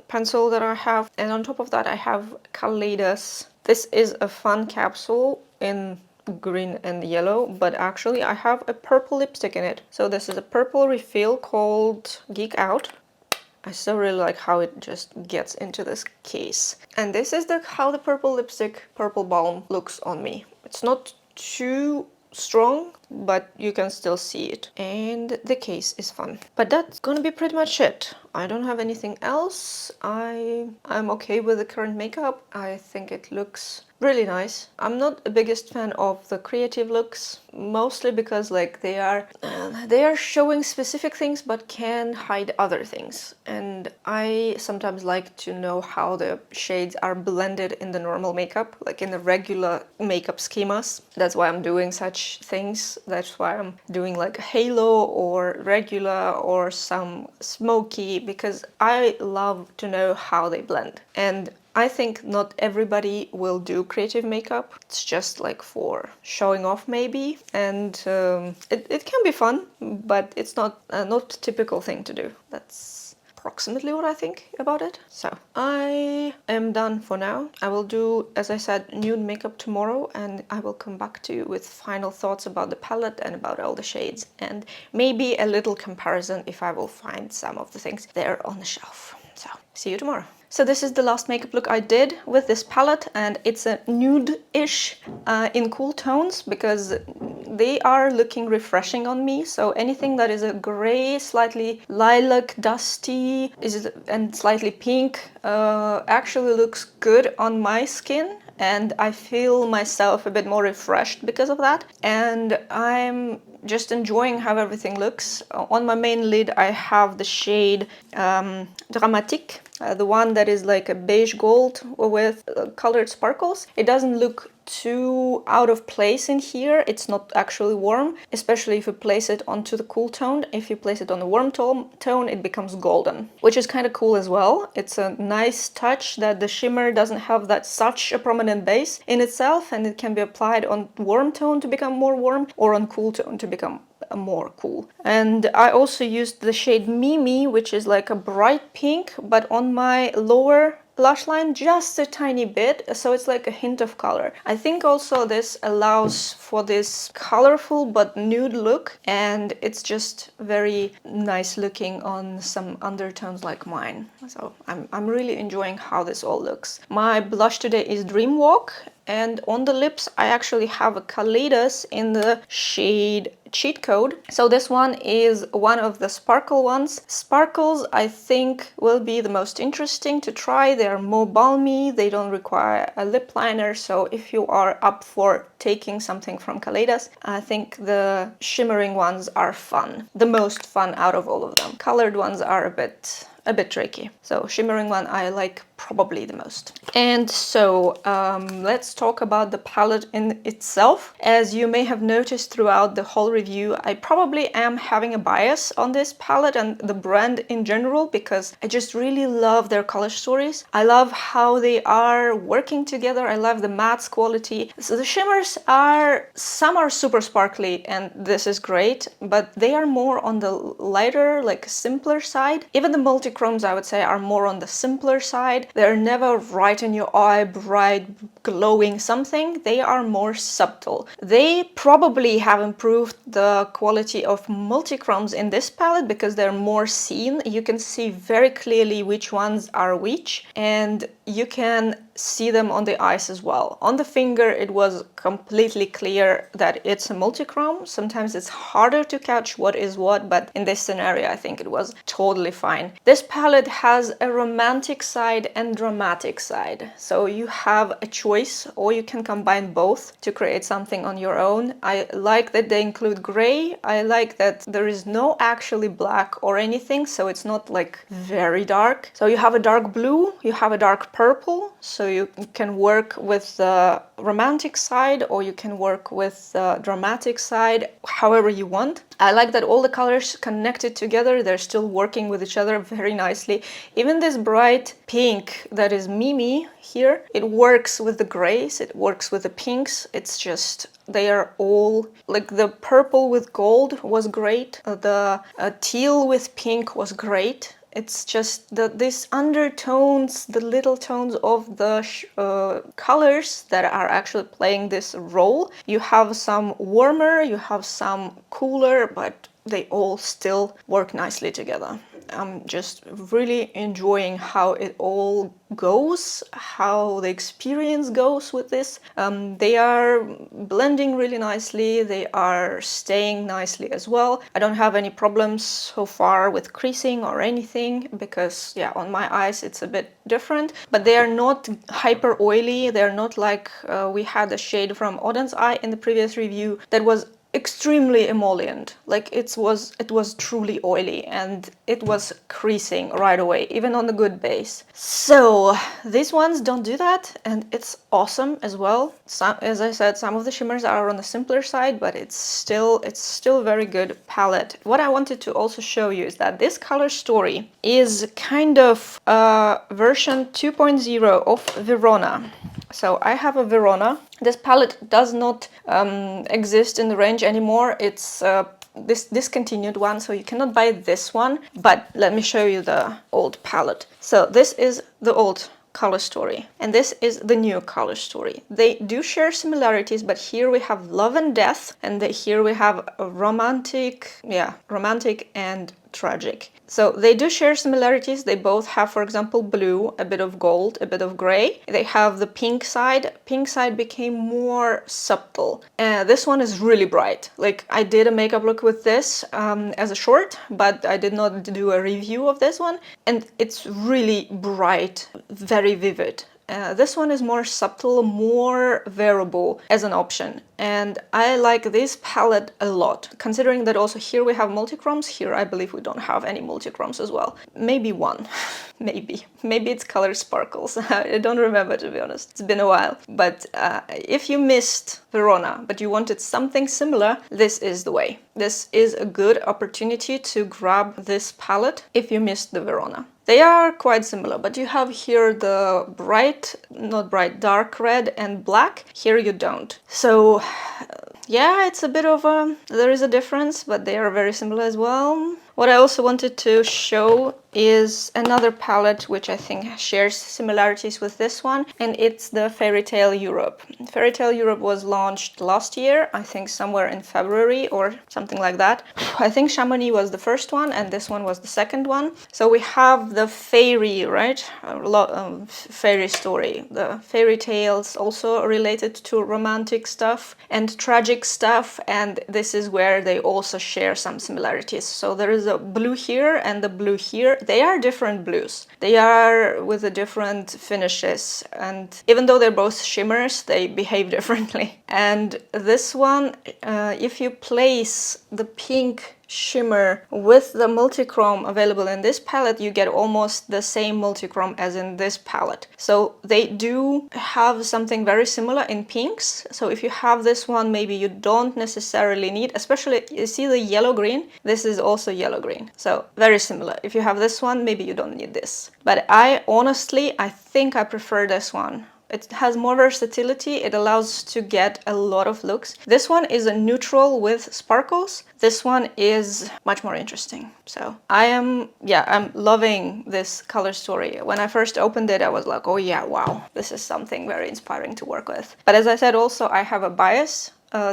pencil that I have. And on top of that, I have Kaleidos. This is a fun capsule in green and yellow, but actually I have a purple lipstick in it. So this is a purple refill called Geek Out. I still really like how it just gets into this case. And this is how the purple lipstick, purple balm looks on me. It's not too strong, but you can still see it. And the case is fun. But that's gonna be pretty much it. I don't have anything else. I'm okay with the current makeup. I think it looks really nice. I'm not the biggest fan of the creative looks, mostly because like they are showing specific things but can hide other things. And I sometimes like to know how the shades are blended in the normal makeup, like in the regular makeup schemas. That's why I'm doing such things. That's why I'm doing like a halo or regular or some smoky, because I love to know how they blend. And I think not everybody will do creative makeup. It's just like for showing off maybe. And it can be fun, but it's not a typical thing to do. That's approximately what I think about it. So I am done for now. I will do, as I said, nude makeup tomorrow, and I will come back to you with final thoughts about the palette and about all the shades, and maybe a little comparison if I will find some of the things there on the shelf. So see you tomorrow. So this is the last makeup look I did with this palette, and it's a nude-ish in cool tones because they are looking refreshing on me. So anything that is a gray, slightly lilac, dusty, and slightly pink actually looks good on my skin. And I feel myself a bit more refreshed because of that. And I'm just enjoying how everything looks. On my main lid, I have the shade Dramatique, the one that is like a beige gold with colored sparkles. It doesn't look too out of place in here. It's not actually warm, especially if you place it onto the cool tone. If you place it on the warm tone, it becomes golden, which is kind of cool as well. It's a nice touch that the shimmer doesn't have such a prominent base in itself, and it can be applied on warm tone to become more warm or on cool tone to become more cool. And I also used the shade Mimi, which is like a bright pink, but on my lower blush line just a tiny bit, so it's like a hint of color. I think also this allows for this colorful but nude look, and it's just very nice looking on some undertones like mine. So I'm really enjoying how this all looks. My blush today is Dream Walk, and on the lips I actually have a Kaleidos in the shade Cheat Code. So this one is one of the sparkle ones. Sparkles I think will be the most interesting to try. They're more balmy, they don't require a lip liner, so if you are up for taking something from Kaleidos, I think the shimmering ones are fun. The most fun out of all of them. Colored ones are a bit tricky. So shimmering one I like probably the most. And so let's talk about the palette in itself. As you may have noticed throughout the whole review, I probably am having a bias on this palette and the brand in general, because I just really love their color stories. I love how they are working together. I love the matte quality. So the shimmers some are super sparkly, and this is great, but they are more on the lighter, like simpler side. Even the multi-chromes I would say are more on the simpler side. They're never right in your eye, bright, glowing something. They are more subtle. They probably have improved the quality of multi-chromes in this palette because they're more seen. You can see very clearly which ones are which, and you can see them on the eyes as well. On the finger it was completely clear that it's a multi-chrome. Sometimes it's harder to catch what is what, but in this scenario I think it was totally fine. This palette has a romantic side and dramatic side, so you have a choice, or you can combine both to create something on your own. I like that they include gray. I like that there is no actually black or anything, so it's not like very dark. So you have a dark blue, you have a dark purple, so you can work with the romantic side or you can work with the dramatic side, however you want. I like that all the colors connected together, they're still working with each other very nicely. Even this bright pink that is Mimi here, it works with the grays, it works with the pinks. It's just, they are all, like the purple with gold was great, the teal with pink was great. It's just that these undertones, the little tones of the colors that are actually playing this role. You have some warmer, you have some cooler, but they all still work nicely together. I'm just really enjoying how it all goes, how the experience goes with this. They are blending really nicely, they are staying nicely as well. I don't have any problems so far with creasing or anything because, yeah, on my eyes it's a bit different, but they are not hyper oily. They're not like we had a shade from Odin's Eye in the previous review that was extremely emollient. Like it was truly oily and it was creasing right away, even on the good base. So these ones don't do that, and it's awesome as well. As I said, some of the shimmers are on the simpler side, but it's still very good palette. What I wanted to also show you is that this color story is kind of version 2.0 of Verona. So I have a Verona. This palette does not exist in the range anymore. It's this discontinued one, so you cannot buy this one. But let me show you the old palette. So this is the old color story, and this is the new color story. They do share similarities, but here we have love and death, and here we have a romantic and tragic. So they do share similarities. They both have, for example, blue, a bit of gold, a bit of gray. They have the pink side. Pink side became more subtle. This one is really bright. Like I did a makeup look with this as a short, but I did not do a review of this one. And it's really bright, very vivid. This one is more subtle, more wearable as an option. And I like this palette a lot, considering that also here we have multichromes. Here I believe we don't have any multichromes as well. Maybe one, maybe it's color sparkles. I don't remember, to be honest. It's been a while. But if you missed Verona, but you wanted something similar, this is the way. This is a good opportunity to grab this palette if you missed the Verona. They are quite similar, but you have here the dark red and black. Here you don't. So yeah, it's a bit of there is a difference, but they are very similar as well. What I also wanted to show is another palette which I think shares similarities with this one, and it's the Fairy Tale Europe. Fairy Tale Europe was launched last year, I think somewhere in February or something like that. I think Chamonix was the first one and this one was the second one. So we have the fairy, right? Fairy story. The fairy tales also related to romantic stuff and tragic stuff, and this is where they also share some similarities. So there is a blue here and the blue here. They are different blues. They are with the different finishes, and even though they're both shimmers, they behave differently. And this one, if you place the pink shimmer with the multichrome available in this palette, you get almost the same multichrome as in this palette. So they do have something very similar in pinks. So if you have this one, maybe you don't necessarily need, especially you see the yellow green, this is also yellow green. So very similar. If you have this one, maybe you don't need this. But I think I prefer this one. It has more versatility, it allows to get a lot of looks. This one is a neutral with sparkles. This one is much more interesting. So I'm loving this color story. When I first opened it, I was like, oh yeah, wow, this is something very inspiring to work with. But as I said, also I have a bias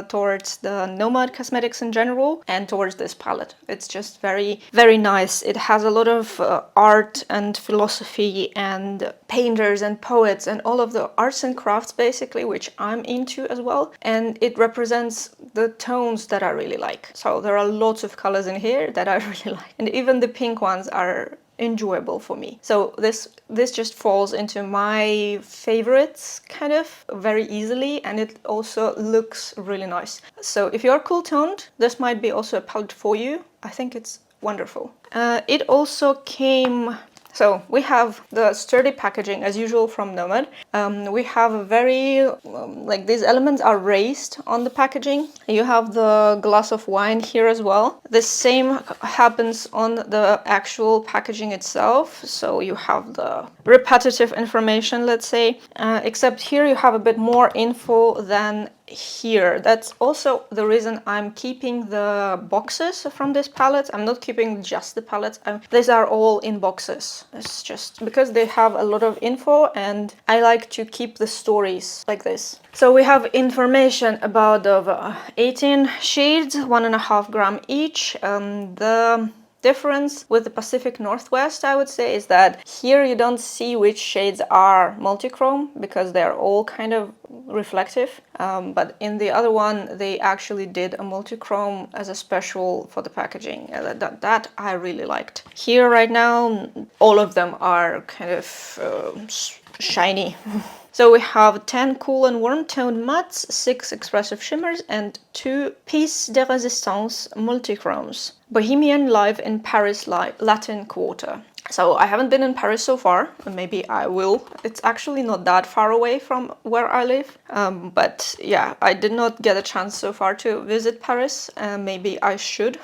towards the Nomad Cosmetics in general and towards this palette. It's just very, very nice. It has a lot of art and philosophy and painters and poets and all of the arts and crafts basically, which I'm into as well. And it represents the tones that I really like. So there are lots of colors in here that I really like. And even the pink ones are enjoyable for me. So this just falls into my favorites kind of very easily, and it also looks really nice. So if you're cool toned, this might be also a palette for you. I think it's wonderful. It also came So we have the sturdy packaging as usual from Nomad. We have a very, like these elements are raised on the packaging. You have the glass of wine here as well. The same happens on the actual packaging itself. So you have the repetitive information, let's say, except here you have a bit more info than here. That's also the reason I'm keeping the boxes from this palette. I'm not keeping just the palettes. These are all in boxes. It's just because they have a lot of info and I like to keep the stories like this. So we have information about the 18 shades, 1.5 gram each. The difference with the Pacific Northwest, I would say, is that here you don't see which shades are multichrome because they're all kind of reflective. But in the other one, they actually did a multichrome as a special for the packaging. That I really liked. Here right now, all of them are kind of shiny. So we have 10 cool and warm toned mattes, 6 expressive shimmers, and 2 pièces de résistance multichromes. Bohemian live in Paris Latin Quarter. So I haven't been in Paris so far, maybe I will. It's actually not that far away from where I live. But yeah, I did not get a chance so far to visit Paris. Maybe I should.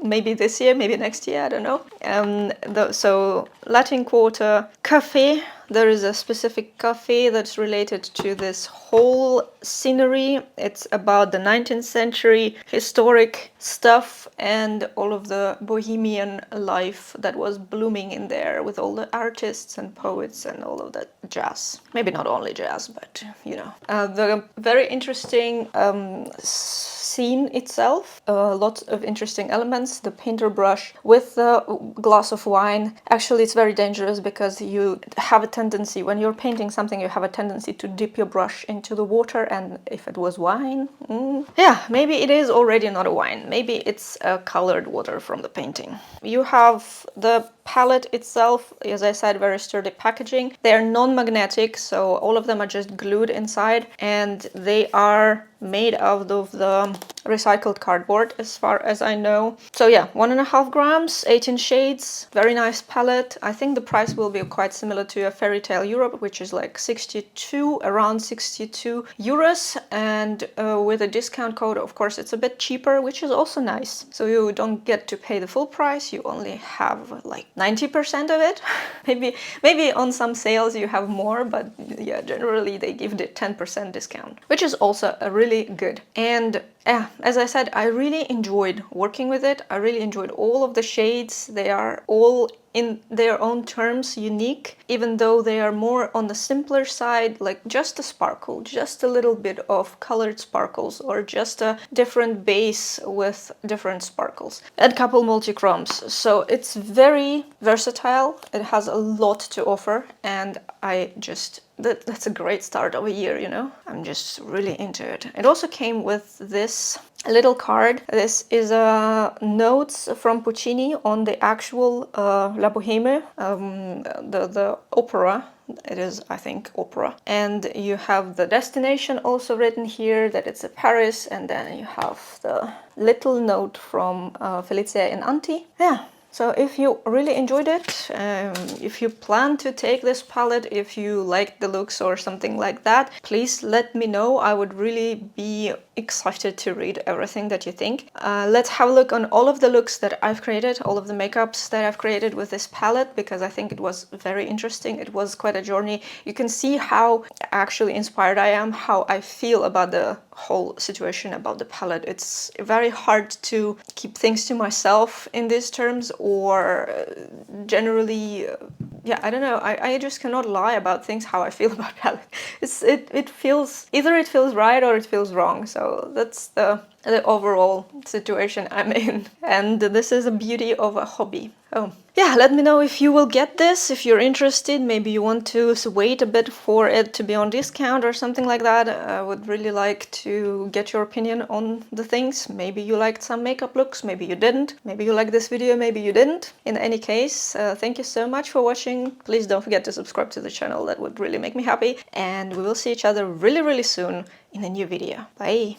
Maybe this year, maybe next year, I don't know. So Latin Quarter Café. There is a specific cafe that's related to this whole scenery. It's about the 19th century historic stuff and all of the bohemian life that was blooming in there with all the artists and poets and all of that jazz. Maybe not only jazz, but you know. The very interesting scene itself, lots of interesting elements. The painter brush with the glass of wine. Actually, it's very dangerous because you have a tendency, when you're painting something, you have a tendency to dip your brush into the water, and if it was wine, yeah, maybe it is already not a wine. Maybe it's a colored water from the painting. You have the palette itself, as I said, very sturdy packaging. They are non-magnetic, so all of them are just glued inside, and they are made out of the recycled cardboard as far as I know. So yeah, 1.5 grams, 18 shades, very nice palette. I think the price will be quite similar to a Fairy Tale Europe, which is like around 62 euros, and with a discount code, of course, it's a bit cheaper, which is also nice. So you don't get to pay the full price, you only have like 90% of it. maybe on some sales you have more, but yeah, generally they give the 10% discount, which is also a really good. And yeah, as I said, I really enjoyed working with it. I really enjoyed all of the shades. They are all in their own terms unique, even though they are more on the simpler side, like just a sparkle, just a little bit of colored sparkles, or just a different base with different sparkles, and a couple multichromes. So it's very versatile. It has a lot to offer, and that's a great start of a year, you know? I'm just really into it. It also came with this little card. This is notes from Puccini on the actual La Bohème, the opera. It is, I think, opera. And you have the destination also written here, that it's Paris, and then you have the little note from Felicia and Auntie. Yeah. So if you really enjoyed it, if you plan to take this palette, if you like the looks or something like that, please let me know. I would really be excited to read everything that you think. Let's have a look on all of the looks that I've created, all of the makeups that I've created with this palette, because I think it was very interesting. It was quite a journey. You can see how actually inspired I am, how I feel about the whole situation, about the palette. It's very hard to keep things to myself in these terms, or generally, yeah, I don't know. I just cannot lie about things, how I feel about palette. It feels, either it feels right or it feels wrong. So that's the overall situation I'm in. And this is the beauty of a hobby. Oh, yeah, let me know if you will get this, if you're interested. Maybe you want to wait a bit for it to be on discount or something like that. I would really like to get your opinion on the things. Maybe you liked some makeup looks, maybe you didn't. Maybe you liked this video, maybe you didn't. In any case, thank you so much for watching. Please don't forget to subscribe to the channel. That would really make me happy. And we will see each other really, really soon in a new video. Bye!